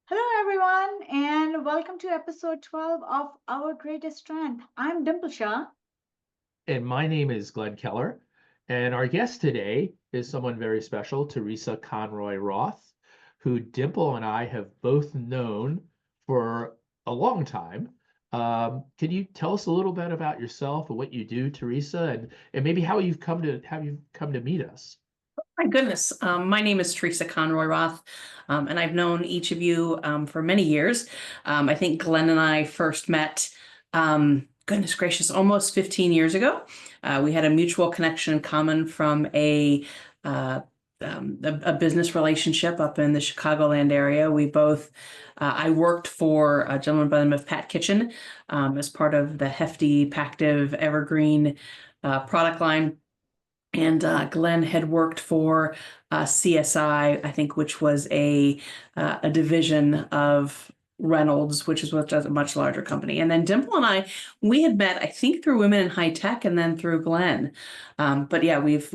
Hello, everyone, and welcome to episode 12 of Our Greatest Strength. I'm Dimple Shah. And my name is Glenn Keller. And our guest today is someone very special, Teresa Conroy Roth, who Dimple and I have both known for a long time. Can you tell us a little bit about yourself and what you do, Teresa, and maybe how you've come to meet us? My goodness. My name is Teresa Conroy Roth, and I've known each of you for many years. I think Glenn and I first met, goodness gracious, almost 15 years ago. We had a mutual connection in common from uh, a business relationship up in the Chicagoland area. I worked for a gentleman by the name of Pat Kitchen as part of the hefty Pactive Evergreen product line. And Glenn had worked for CSI, I think, which was a division of Reynolds, which is a much larger company. And then Dimple and we had met, I think, through Women in High Tech, and then through Glenn. But yeah, we've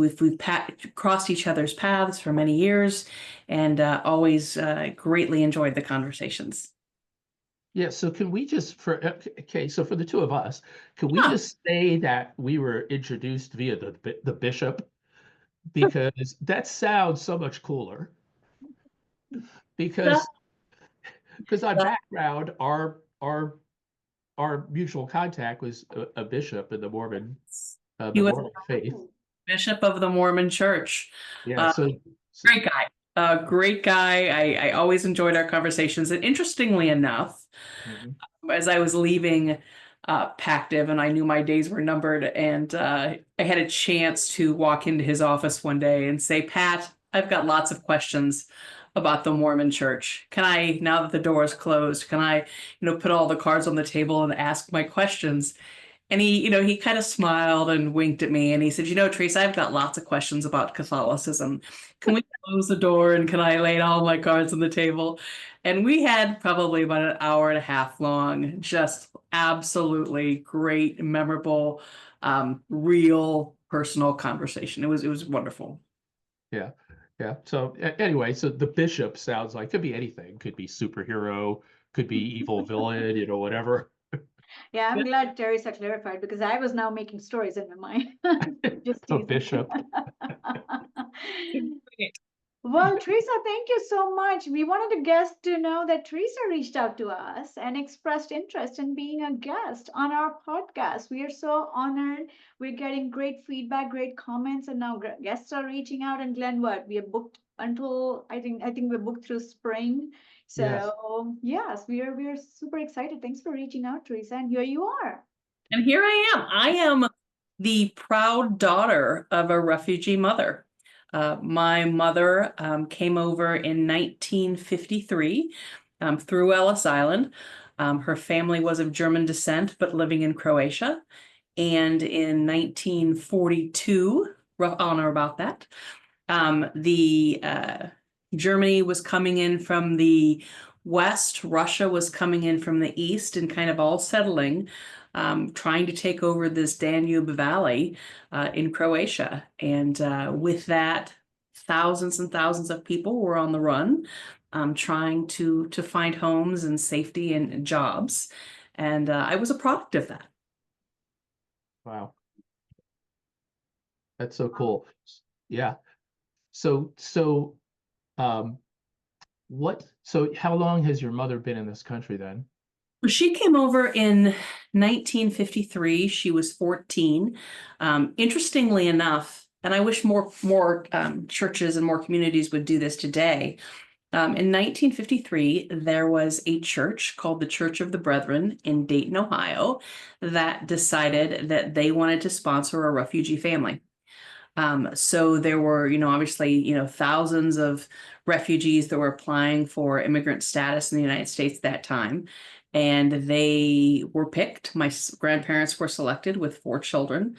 crossed each other's paths for many years, and always greatly enjoyed the conversations. Yeah, so can we just okay, so for the two of us, can we Yeah, just say that we were introduced via the bishop? Because that sounds so much cooler. yeah, Because on background, our mutual contact was a bishop in he the was Mormon faith. Bishop of the Mormon Church. Yeah, Uh, so Great guy. Great guy. I always enjoyed our conversations. And interestingly enough, mhm. as I was leaving Pactive and I knew my days were numbered, and I had a chance to walk into his office one day and say, Pat, I've got lots of questions about the Mormon church. Can I, now that the door is closed, can I, put all the cards on the table and ask my questions? And he kind of smiled and winked at me and he said, Teresa, I've got lots of questions about Catholicism. Can we close the door and can I lay all my cards on the table? And we had probably about an hour and a half long, just absolutely great, memorable, real personal conversation. It was wonderful. Yeah, yeah. So anyway, so the bishop sounds like could be anything, could be superhero, could be evil villain, whatever. Yeah, I'm glad Teresa clarified because I was now making stories in my mind. Just A teasing. bishop. Well, Teresa, thank you so much. We wanted the guests to know that Teresa reached out to us and expressed interest in being a guest on our podcast. We are so honored. We're getting great feedback, great comments, and now guests are reaching out. And Glenn, what we are booked until I think we're booked through spring. Yes. So yes, we are super excited. Thanks for reaching out, Teresa. And here you are. And here I am. I am the proud daughter of a refugee mother. My mother came over in 1953 through Ellis Island. Her family was of German descent, but living in Croatia. And in 1942, on or about that, the Germany was coming in from the west, Russia was coming in from the east, and kind of all settling, trying to take over this Danube Valley in Croatia. And with that, thousands and thousands of people were on the run, trying to find homes and safety and jobs. And I was a product of that. Wow. That's so cool. Yeah. So um so how long has your mother been in this country then? She came over in 1953. She was 14. Interestingly enough, and I wish more churches and more communities would do this today. In 1953, there was a church called the Church of the Brethren in Dayton, Ohio, that decided that they wanted to sponsor a refugee family. So there were, obviously, thousands of refugees that were applying for immigrant status in the United States at that time. And they were picked. My grandparents were selected with 4 children.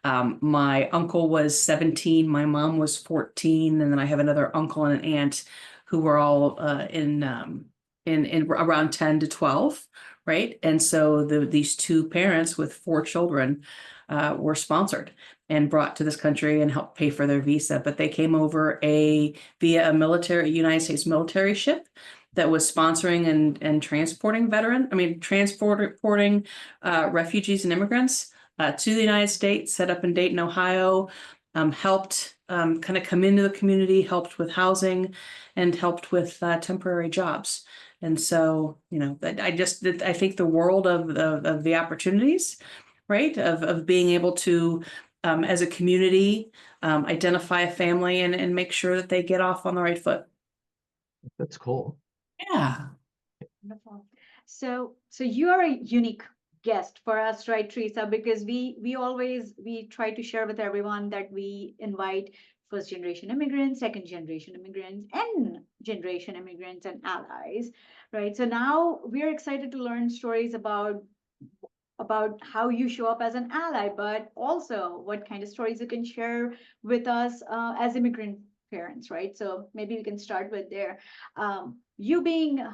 My uncle was 17, my mom was 14, and then I have another uncle and an aunt who were all in around 10 to 12, right? And so these two parents with 4 children were sponsored and brought to this country and helped pay for their visa. But they came over via a United States military ship, that was sponsoring and transporting transporting refugees and immigrants to the United States, set up in Dayton, Ohio, helped kind of come into the community, helped with housing, and helped with temporary jobs. And so, I think the world of the opportunities, right, of being able to, as a community, identify a family and make sure that they get off on the right foot. That's cool. Yeah. Wonderful. So you are a unique guest for us, right, Teresa? Because we try to share with everyone that we invite first generation immigrants, second generation immigrants, and generation immigrants and allies, right? So now we're excited to learn stories about how you show up as an ally, but also what kind of stories you can share with us as immigrant parents, right? So maybe we can start with there. You being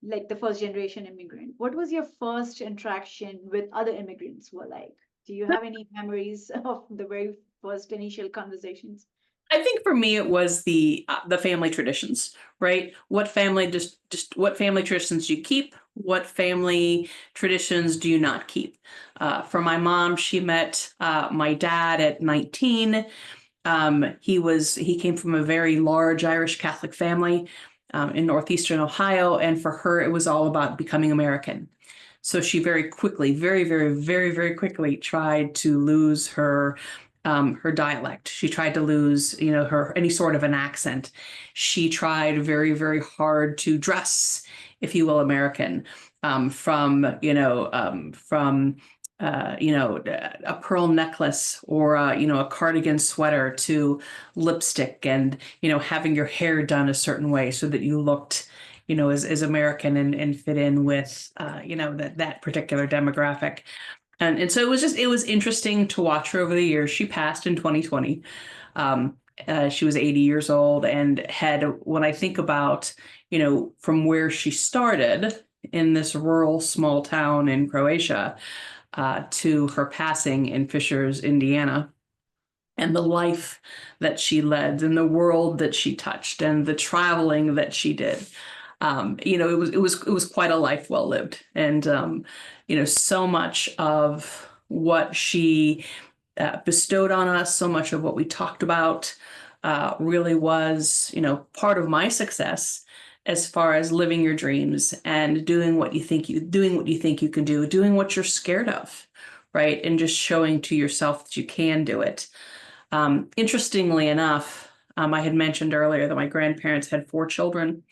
like the first generation immigrant, what was your first interaction with other immigrants were like? Do you have any memories of the very first initial conversations? I think for me it was the family traditions, right? What family just what family traditions do you keep? What family traditions do you not keep? For my mom, she met my dad at 19. He came from a very large Irish Catholic family in northeastern Ohio, and for her it was all about becoming American. So she very quickly, very, very, very, very quickly tried to lose her dialect. She tried to lose, her any sort of an accent. She tried very, very hard to dress, if you will, American, from a pearl necklace or a cardigan sweater to lipstick and having your hair done a certain way so that you looked as American and fit in with that particular demographic. And so it was interesting to watch her over the years. She passed in 2020. She was 80 years old and when I think about, from where she started in this rural small town in Croatia, to her passing in Fishers, Indiana, and the life that she led and the world that she touched and the traveling that she did. It was quite a life well lived. And so much of what she bestowed on us, so much of what we talked about really was, part of my success as far as living your dreams and doing what you think you can do, doing what you're scared of, right? And just showing to yourself that you can do it. Interestingly enough, I had mentioned earlier that my grandparents had 4 children.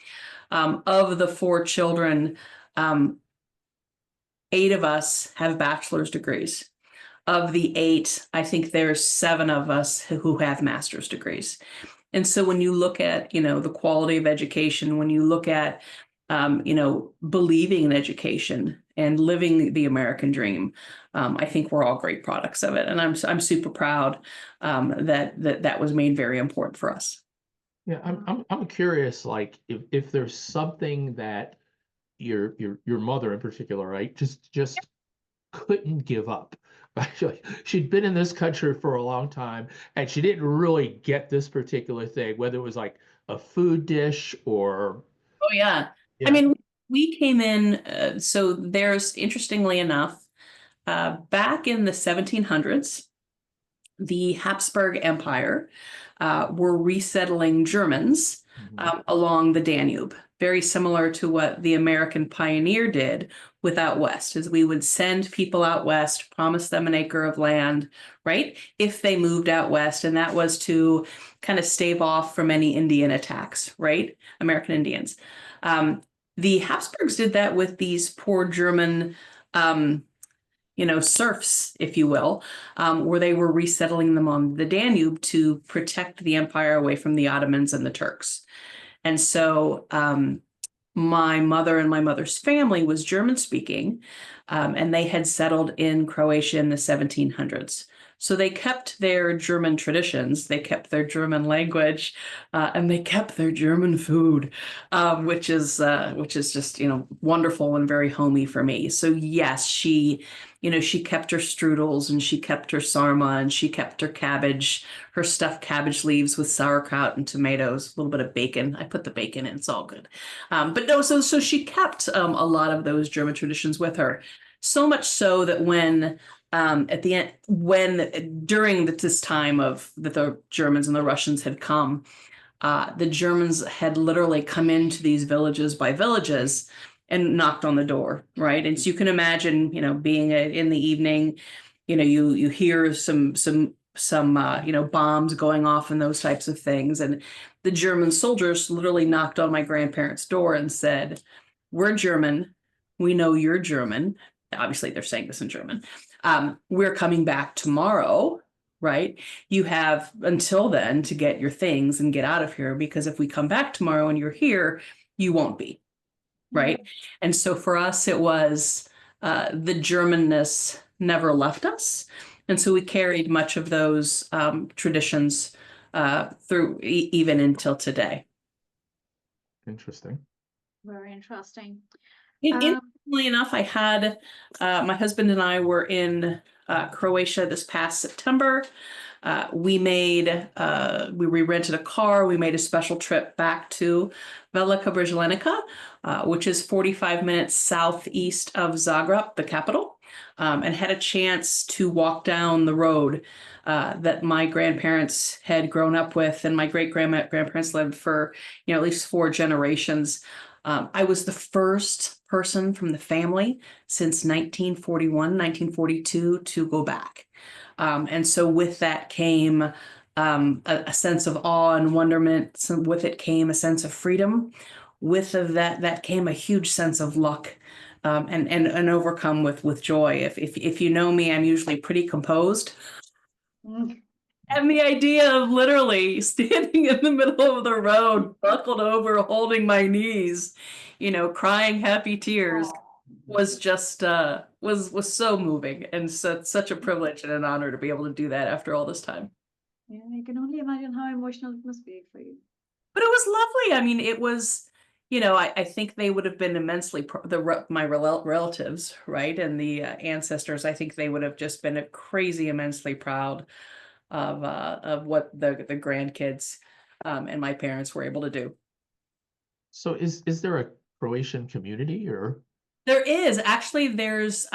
Of the 4 children, 8 of us have bachelor's degrees. Of the 8, I think there's 7 of us who have master's degrees. And so when you look at, the quality of education, when you look at, believing in education and living the American dream, I think we're all great products of it. And I'm super proud that was made very important for us. Yeah, I'm curious, like if there's something that your mother in particular, right, just couldn't give up. Right? She'd been in this country for a long time and she didn't really get this particular thing, whether it was like a food dish or Oh, yeah. I yeah. mean, we came in, so there's, interestingly enough, back in the 1700s, the Habsburg Empire were resettling Germans Mhm. along the Danube, very similar to what the American pioneer did with out west, is we would send people out west, promise them an acre of land, right? If they moved out west, and that was to kind of stave off from any Indian attacks, right? American Indians. The Habsburgs did that with these poor German serfs, if you will, where they were resettling them on the Danube to protect the empire away from the Ottomans and the Turks. And so my mother and my mother's family was German speaking, and they had settled in Croatia in the 1700s. So they kept their German traditions, they kept their German language, and they kept their German food, which is just, wonderful and very homey for me. So yes, she kept her strudels and she kept her sarma and she kept her cabbage, her stuffed cabbage leaves with sauerkraut and tomatoes, a little bit of bacon. I put the bacon in, it's all good. But no, so she kept a lot of those German traditions with her. So much so that when at the end, when during this time of that the Germans and the Russians had come, the Germans had literally come into these villages by villages and knocked on the door, right? And so you can imagine, being in the evening, you hear some bombs going off and those types of things, and the German soldiers literally knocked on my grandparents' door and said, "We're German. We know you're German." Obviously, they're saying this in German. We're coming back tomorrow, right? You have until then to get your things and get out of here, because if we come back tomorrow and you're here, you won't be, right? And so for us, it was the Germanness never left us. And so we carried much of those traditions through even until today. Interesting. Very interesting. Interestingly enough, I had my husband and I were in Croatia this past September. We rented a car. We made a special trip back to Velika Brzezica, which is 45 minutes southeast of Zagreb, the capital, and had a chance to walk down the road that my grandparents had grown up with, and my great-grandparents lived for, at least 4 generations. I was the first person from the family since 1941, 1942 to go back. And so with that came a sense of awe and wonderment. So with it came a sense of freedom. With that came a huge sense of luck, and overcome with joy. If you know me, I'm usually pretty composed. And the idea of literally standing in the middle of the road, buckled over, holding my knees, crying happy tears, was just was so moving, and such a privilege and an honor to be able to do that after all this time. Yeah, I can only imagine how emotional it must be for you. But it was lovely. I mean, it was, I think they would have been immensely my relatives, right, and the ancestors. I think they would have just been crazy, immensely proud of what the grandkids and my parents were able to do. So is there a Croatian community, or? There is actually. There's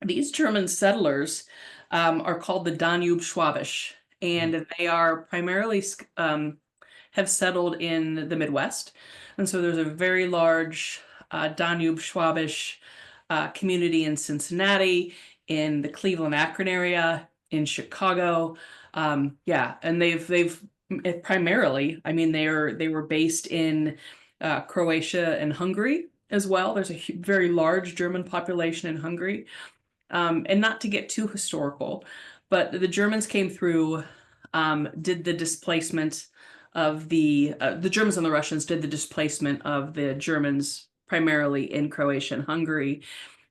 these German settlers are called the Danube Schwabisch, and they are primarily have settled in the Midwest, and so there's a very large Danube Schwabisch community in Cincinnati, in the Cleveland Akron area, in Chicago. Yeah, and they've primarily, I mean, they were based in Croatia and Hungary as well. There's a very large German population in Hungary. And not to get too historical, but the Germans came through, did the displacement of the Germans and the Russians did the displacement of the Germans primarily in Croatia and Hungary.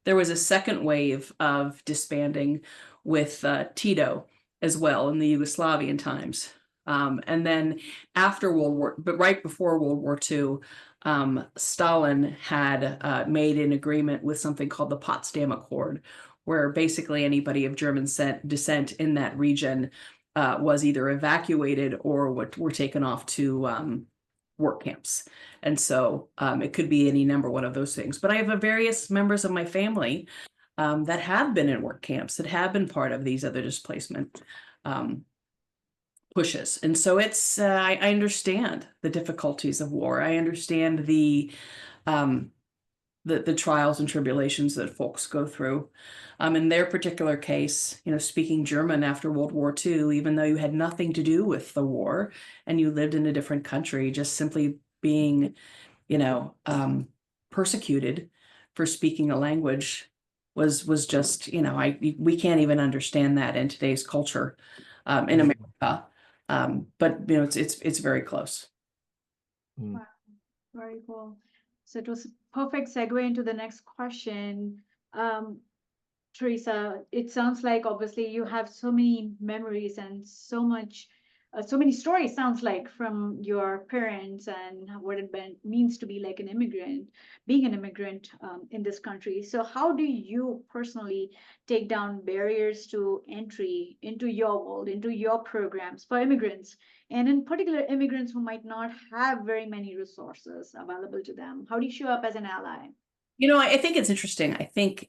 There was a second wave of disbanding with Tito as well in the Yugoslavian times. And then after but right before World War II, Stalin had made an agreement with something called the Potsdam Accord, where basically anybody of German descent in that region was either evacuated or were taken off to work camps. And so it could be any number one of those things. But I have various members of my family that have been in work camps, that have been part of these other displacement pushes. And so it's I understand the difficulties of war. I understand the trials and tribulations that folks go through. In their particular case, speaking German after World War II, even though you had nothing to do with the war and you lived in a different country, just simply being, persecuted for speaking a language was just, we can't even understand that in today's culture in America. But it's very close. Wow, very cool. So it was a perfect segue into the next question. Teresa, it sounds like obviously you have so many memories and so much, so many stories, sounds like, from your parents and what it means to be like an immigrant, being an immigrant in this country. So, how do you personally take down barriers to entry into your world, into your programs for immigrants, and in particular, immigrants who might not have very many resources available to them? How do you show up as an ally? I think it's interesting. I think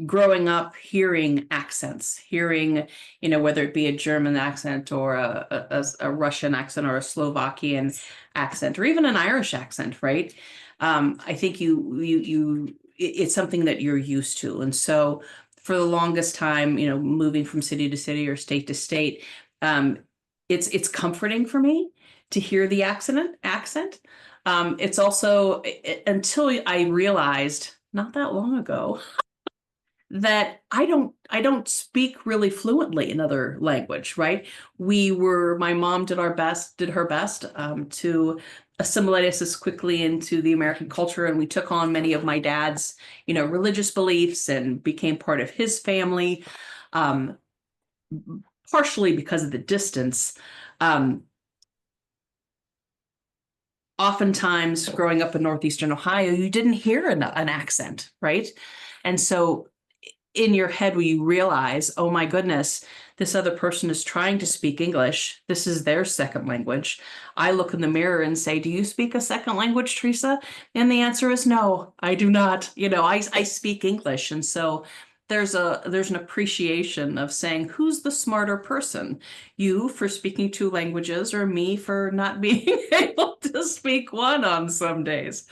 growing up hearing accents, hearing, whether it be a German accent or a Russian accent or a Slovakian accent or even an Irish accent, right? I think it's something that you're used to. And so for the longest time, moving from city to city or state to state, um, it's comforting for me to hear the accent. It's also until I realized not that long ago that I don't speak really fluently another language, right? My mom did her best to assimilate us as quickly into the American culture, and we took on many of my dad's, religious beliefs and became part of his family, um, partially because of the distance. Um, Oftentimes growing up in northeastern Ohio, you didn't hear an accent, right? And so in your head where you realize, oh my goodness, this other person is trying to speak English. This is their second language. I look in the mirror and say, do you speak a second language, Teresa? And the answer is no, I do not. I speak English. And so there's an appreciation of saying, who's the smarter person? You for speaking two languages or me for not being able to speak one on some days.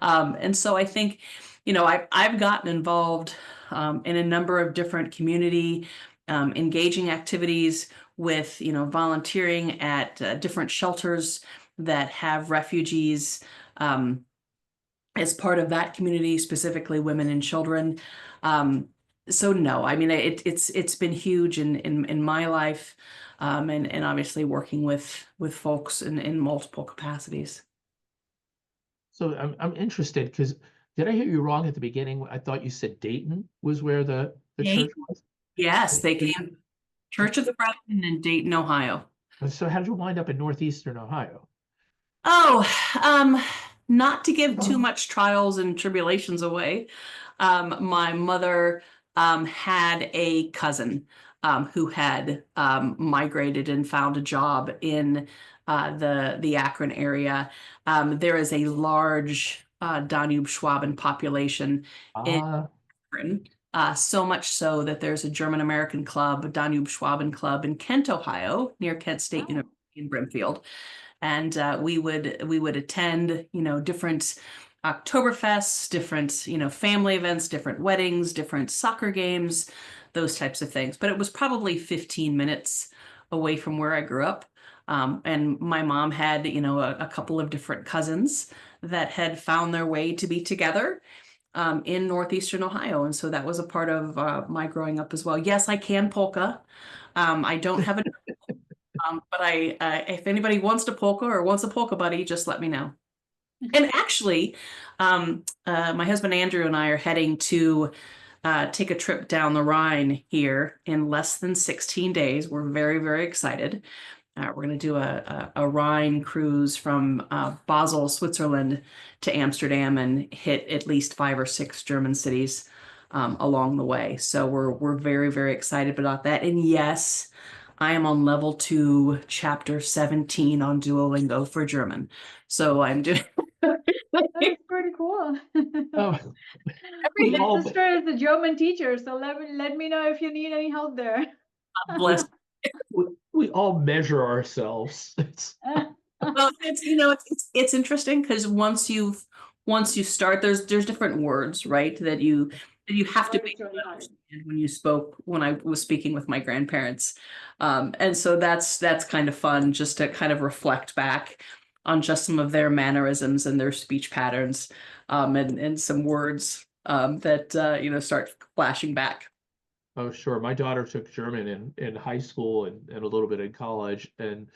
And so I think, I've gotten involved in a number of different community engaging activities with, volunteering at different shelters that have refugees as part of that community, specifically women and children. So no, I mean it's been huge in my life, and obviously working with folks in multiple capacities. So I'm interested because did I hear you wrong at the beginning? I thought you said Dayton was where the Okay. church was. Yes, they And- came Church of the Brethren in Dayton, Ohio. So how did you wind up in northeastern Ohio? Oh, not to give too much trials and tribulations away. My mother had a cousin who had migrated and found a job in the Akron area. There is a large Danube Schwaben population in Ah, Akron. So much so that there's a German American club, a Danube Schwaben club in Kent, Ohio, near Kent State Oh, University in Brimfield, and we would attend, different Oktoberfests, different, family events, different weddings, different soccer games, those types of things. But it was probably 15 minutes away from where I grew up. And my mom had, a couple of different cousins that had found their way to be together in northeastern Ohio. And so that was a part of my growing up as well. Yes, I can polka. I don't have a but if anybody wants to polka or wants a polka buddy, just let me know. And actually, my husband Andrew and I are heading to take a trip down the Rhine here in less than 16 days. We're very, very excited. We're going to do a Rhine cruise from Basel, Switzerland to Amsterdam and hit at least 5 or 6 German cities along the way. So we're very, very excited about that. And yes, I am on level 2, chapter 17 on Duolingo for German. So I'm doing that's pretty cool. oh, every we My day. all sister is a German teacher, so let me know if you need any help there. we, Bless. we all measure ourselves. Well, it's interesting because once you start, there's different words, right? That you have to Oh, be it's really hard. when I was speaking with my grandparents. And so that's kind of fun just to kind of reflect back on just some of their mannerisms and their speech patterns, and some words that start flashing back. Oh, sure. My daughter took German in high school and a little bit in college, and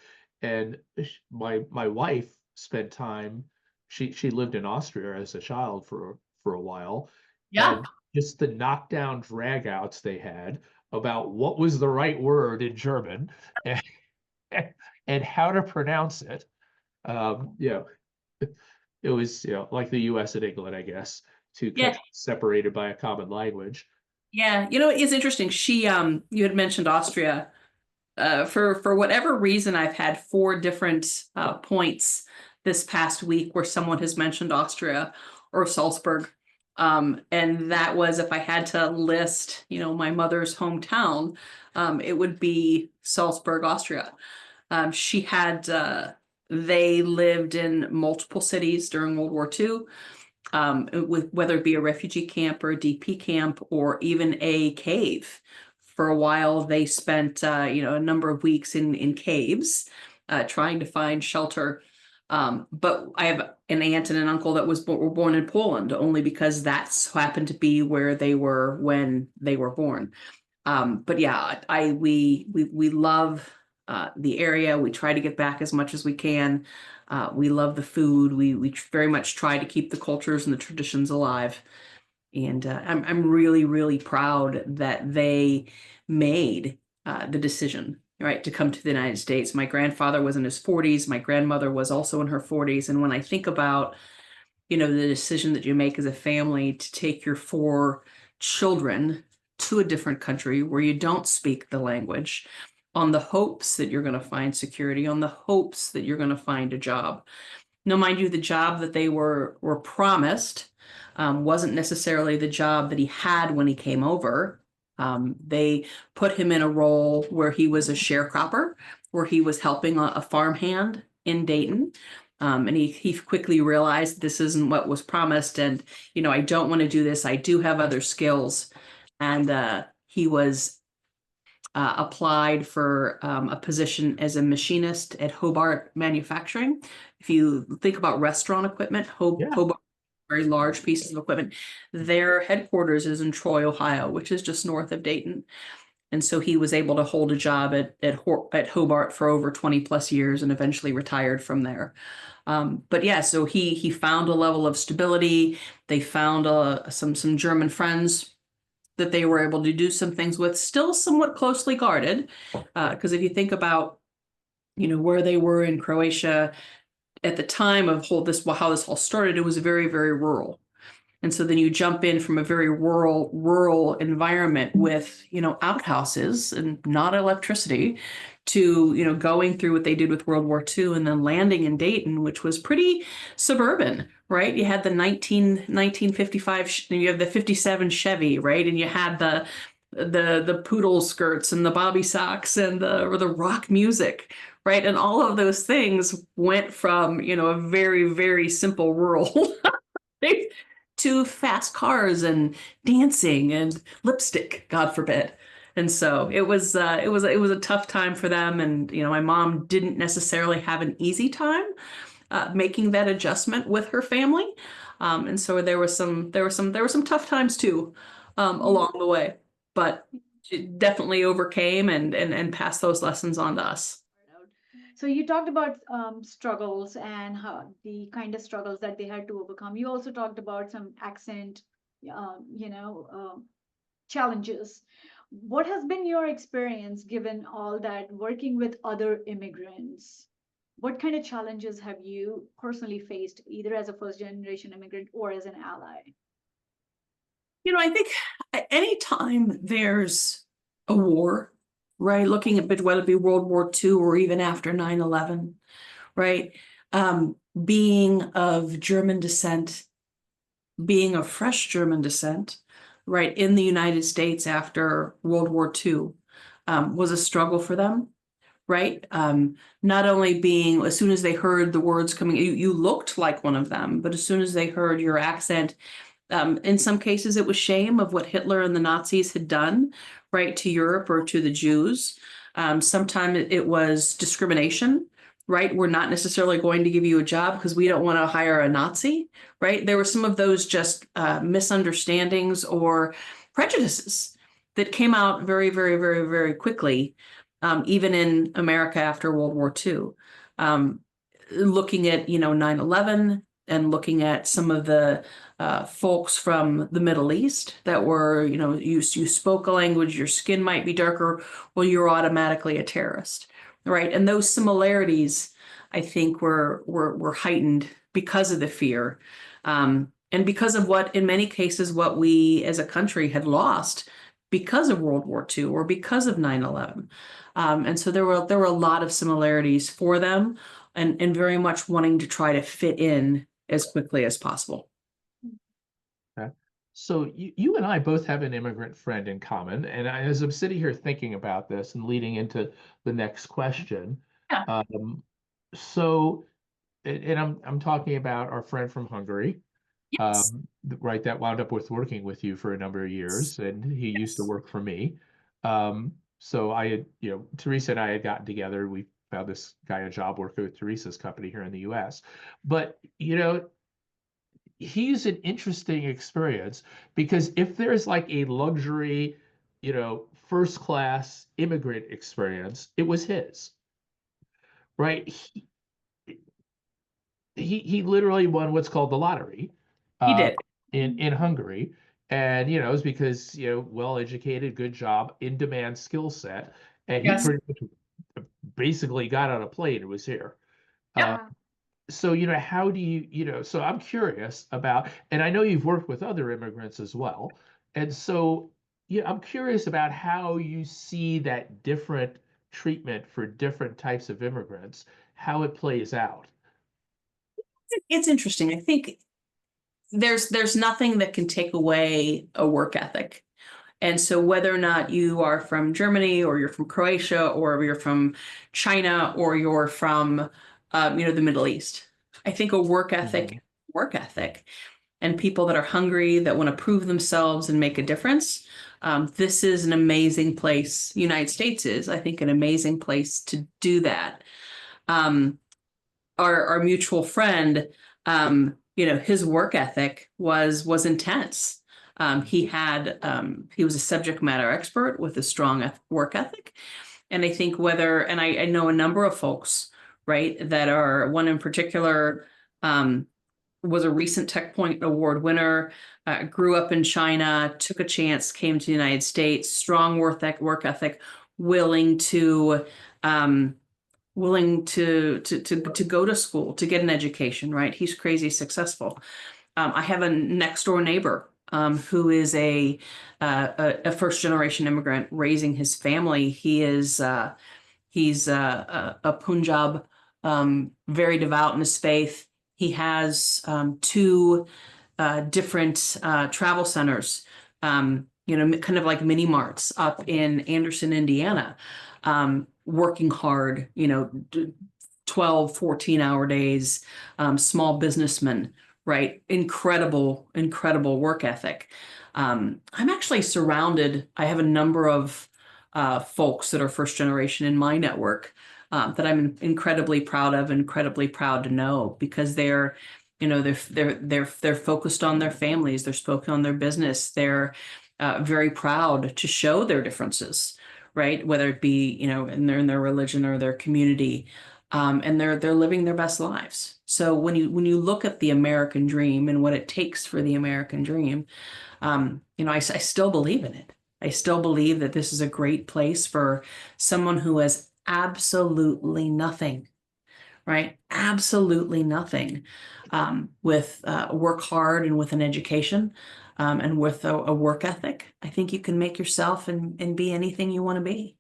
my wife spent time. She lived in Austria as a child for a while, Yeah. and just the knockdown dragouts they had about what was the right word in German and, and how to pronounce it. You know, it was, like the US and England, I guess, two Yeah. countries separated by a common language. Yeah. It's interesting. You had mentioned Austria. For whatever reason, I've had four different points this past week where someone has mentioned Austria or Salzburg. And that was if I had to list, my mother's hometown, it would be Salzburg, Austria. She had, they lived in multiple cities during World War II, with whether it be a refugee camp or a DP camp or even a cave. For a while, they spent a number of weeks in caves, trying to find shelter. But I have an aunt and an uncle that were born in Poland, only because that's happened to be where they were when they were born. But yeah, we love the area. We try to get back as much as we can. We love the food. We very much try to keep the cultures and the traditions alive. And I'm really, really proud that they made the decision, right, to come to the United States. My grandfather was in his 40s. My grandmother was also in her 40s. And when I think about, the decision that you make as a family to take your four children to a different country where you don't speak the language, on the hopes that you're going to find security, on the hopes that you're going to find a job. Now, mind you, the job that they were promised wasn't necessarily the job that he had when he came over. They put him in a role where he was a sharecropper, where he was helping a farmhand in Dayton. And he quickly realized this isn't what was promised. And, I don't want to do this. I do have other skills. And he was applied for a position as a machinist at Hobart Manufacturing. If you think about restaurant equipment, Yeah. Hobart, very large pieces of equipment. Their headquarters is in Troy, Ohio, which is just north of Dayton. And so he was able to hold a job at Hobart for over 20 plus years and eventually retired from there. But yeah, so he found a level of stability. They found some German friends that they were able to do some things with, still somewhat closely guarded. Because if you think about, where they were in Croatia at the time of how this all started, it was very, very rural. And so then you jump in from a very rural environment with, outhouses and not electricity to, going through what they did with World War II and then landing in Dayton, which was pretty suburban, right? You had the 1955, you have the 57 Chevy, right? And you had the poodle skirts and the bobby socks and the rock music, right? And all of those things went from, a very, very simple rural to fast cars and dancing and lipstick, God forbid. And so it was a tough time for them. And my mom didn't necessarily have an easy time making that adjustment with her family. And so there were some tough times too along the way. But she definitely overcame and passed those lessons on to us. So you talked about struggles and how the kind of struggles that they had to overcome. You also talked about some accent, challenges. What has been your experience given all that working with other immigrants? What kind of challenges have you personally faced, either as a first generation immigrant or as an ally? I think anytime there's a war, right, looking at whether it be World War II or even after 9/11, right, being of German descent, being of fresh German descent, right, in the United States after World War II, was a struggle for them, right? Not only being, as soon as they heard the words coming, you looked like one of them, but as soon as they heard your accent, in some cases, it was shame of what Hitler and the Nazis had done, right, to Europe or to the Jews. Sometimes it was discrimination, right? We're not necessarily going to give you a job because we don't want to hire a Nazi, right? There were some of those just misunderstandings or prejudices that came out very, very, very, very quickly, even in America after World War II. Looking at, 9/11, and looking at some of the folks from the Middle East that were, you spoke a language, your skin might be darker, well, you're automatically a terrorist, right? And those similarities, I think, were heightened because of the fear, and because of what, in many cases, what we as a country had lost because of World War II or because of 9/11. And so there were a lot of similarities for them, and very much wanting to try to fit in as quickly as possible. Okay. So you and I both have an immigrant friend in common, and as I'm sitting here thinking about this and leading into the next question, Yeah. So and I'm talking about our friend from Hungary, Yes. right, that wound up with working with you for a number of years, and he used to Yes. work for me. So I had, Teresa and I had gotten together. We found this guy a job working with Teresa's company here in the US. But, he's an interesting experience because if there's like a luxury, first class immigrant experience, it was his, right? He literally won what's called the lottery He uh, did. in Hungary, and it's because well educated, good job, in demand skill set, and he Yes. pretty much basically got on a plane and was here. Uh, Yep. Wow. so how do so I'm curious about, and I know you've worked with other immigrants as well, and so I'm curious about how you see that different treatment for different types of immigrants, how it plays out. It's interesting. I think there's nothing that can take away a work ethic. And so whether or not you are from Germany or you're from Croatia or you're from China or you're from the Middle East, I think a Mhm. work ethic, and people that are hungry, that want to prove themselves and make a difference. This is an amazing place. United States is, I think, an amazing place to do that. Um, our mutual friend, his work ethic was intense. He was a subject matter expert with a strong work ethic. And I think I know a number of folks, right, that are, one in particular, was a recent Tech Point Award winner, grew up in China, took a chance, came to the United States, strong work ethic, willing to, um, to go to school, to get an education, right? He's crazy successful. I have a next door neighbor, who is a first generation immigrant raising his family. He's a Punjab, very devout in his faith. He has two different travel centers, kind of like mini marts up in Anderson, Indiana, working hard, 12, 14-hour days, small businessman, right? Incredible, incredible work ethic. I'm actually surrounded, I have a number of folks that are first generation in my network, that I'm incredibly proud of, incredibly proud to know, because they're focused on their families, they're focused on their business, they're very proud to show their differences, right? Whether it be in their religion or their community, and they're living their best lives. So when you look at the American dream and what it takes for the American dream, I still believe in it. I still believe that this is a great place for someone who has absolutely nothing, right? Absolutely nothing. With work hard and with an education, and with a work ethic, I think you can make yourself and be anything you want to be.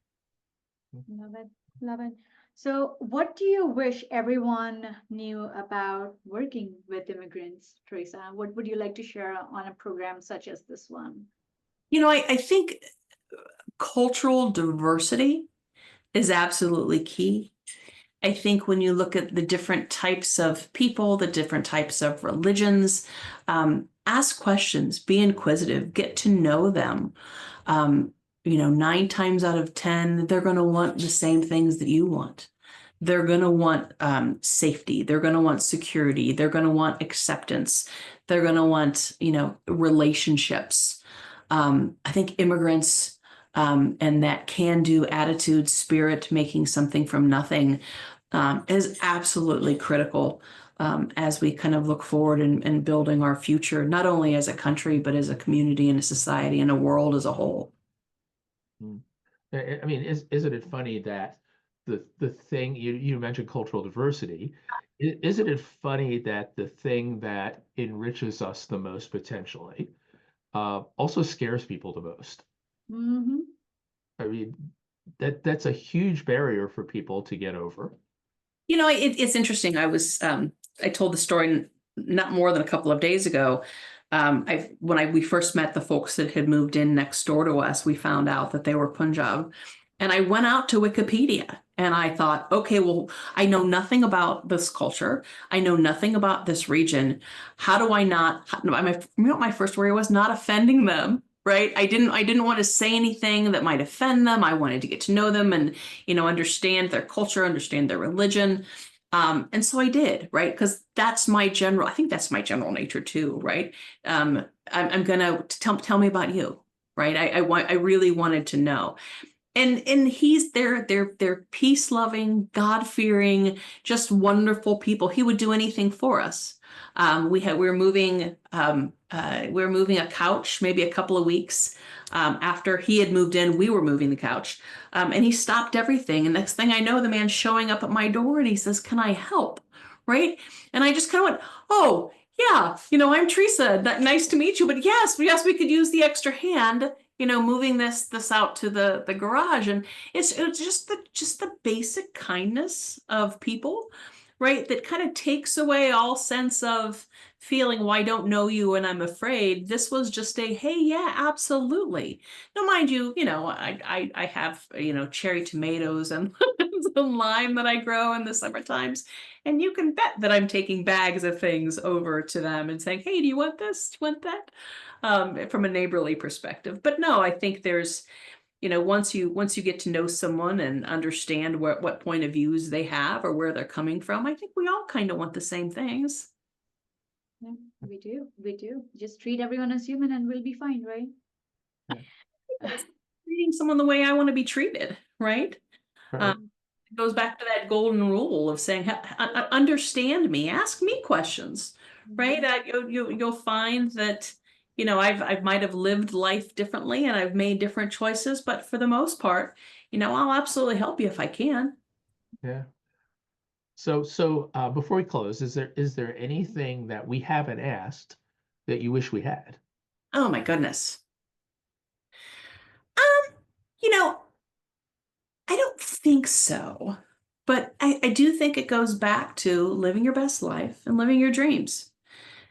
Love it. Love it. So, what do you wish everyone knew about working with immigrants, Teresa? What would you like to share on a program such as this one? I think cultural diversity is absolutely key. I think when you look at the different types of people, the different types of religions, ask questions, be inquisitive, get to know them. 9 times out of 10, they're going to want the same things that you want. They're going to want safety. They're going to want security. They're going to want acceptance. They're going to want, relationships. I think immigrants, and that can-do attitude, spirit, making something from nothing, is absolutely critical. as we kind of look forward and building our future, not only as a country, but as a community and a society and a world as a whole. Mm. I mean, isn't it funny that the thing you mentioned cultural diversity? Isn't it funny that the thing that enriches us the most potentially also scares people the most? Mm-hmm. I mean, that's a huge barrier for people to get over. You know, it's interesting. I told the story not more than a couple of days ago. We first met the folks that had moved in next door to us, we found out that they were Punjab. And I went out to Wikipedia and I thought, okay, well, I know nothing about this culture. I know nothing about this region. How do I not, my first worry was not offending them, right? I didn't want to say anything that might offend them. I wanted to get to know them and, understand their culture, understand their religion. And so I did, right? Because I think that's my general nature too, right? I'm gonna tell me about you, right? I really wanted to know. And they're peace-loving, God-fearing, just wonderful people. He would do anything for us. We were moving a couch maybe a couple of weeks after he had moved in. We were moving the couch, and he stopped everything. And next thing I know, the man's showing up at my door, and he says, "Can I help?" Right? And I just kind of went, "Oh, yeah, I'm Teresa. Nice to meet you. But yes, we could use the extra hand." Moving this out to the garage, and it's just the basic kindness of people, right? That kind of takes away all sense of feeling, well, I don't know you and I'm afraid. This was just a, hey, yeah, absolutely. Now, mind you, I have cherry tomatoes and some lime that I grow in the summer times, and you can bet that I'm taking bags of things over to them and saying, hey, do you want this? Do you want that? From a neighborly perspective. But no, I think there's, once you get to know someone and understand what point of views they have or where they're coming from, I think we all kind of want the same things. Yeah, we do. We do. Just treat everyone as human and we'll be fine, right? Yeah. Treating someone the way I want to be treated, right? Right. It goes back to that golden rule of saying, understand me, ask me questions, right? You'll find that, I might have lived life differently and I've made different choices, but for the most part, I'll absolutely help you if I can. Yeah. So before we close, is there anything that we haven't asked that you wish we had? Oh my goodness. You know, I don't think so, but I do think it goes back to living your best life and living your dreams.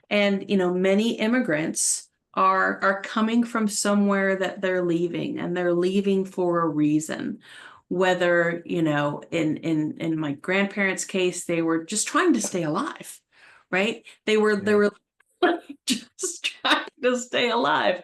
And, many immigrants are coming from somewhere that they're leaving, and they're leaving for a reason. Whether, in my grandparents' case, they were just trying to stay alive, right? They were just trying to stay alive.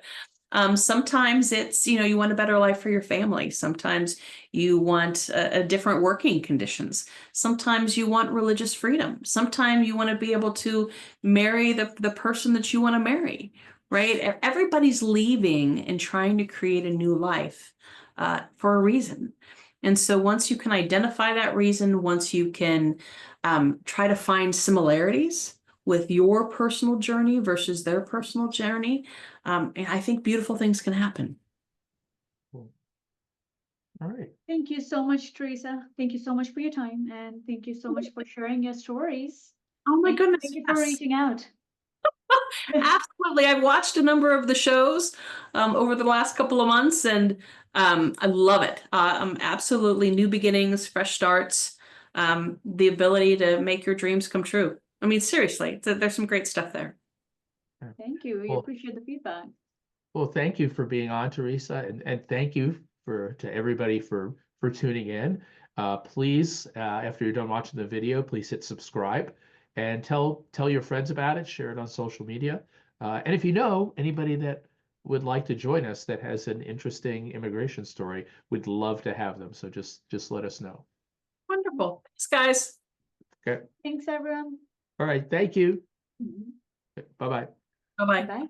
Sometimes it's, you want a better life for your family. Sometimes you want a different working conditions. Sometimes you want religious freedom. Sometimes you want to be able to marry the person that you want to marry, right? Everybody's leaving and trying to create a new life for a reason. And so once you can identify that reason, once you can try to find similarities with your personal journey versus their personal journey, and I think beautiful things can happen. Cool. All right. Thank you so much, Teresa. Thank you so much for your time, and thank you so much for sharing your stories. Oh my goodness. Thank you for Yes. reaching out. Absolutely. I've watched a number of the shows over the last couple of months, and I love it. Absolutely new beginnings, fresh starts, the ability to make your dreams come true. I mean, seriously, there's some great stuff there. Thank you. We Well, appreciate the feedback. well, thank you for being on, Teresa, and thank you to everybody for tuning in. Please, after you're done watching the video, please hit subscribe and tell your friends about it. Share it on social media. And if you know anybody that would like to join us that has an interesting immigration story, we'd love to have them. So just let us know. Wonderful. Thanks, guys. Okay. Thanks, everyone. All right. Thank you. Mhm. Bye-bye. Bye-bye. Bye.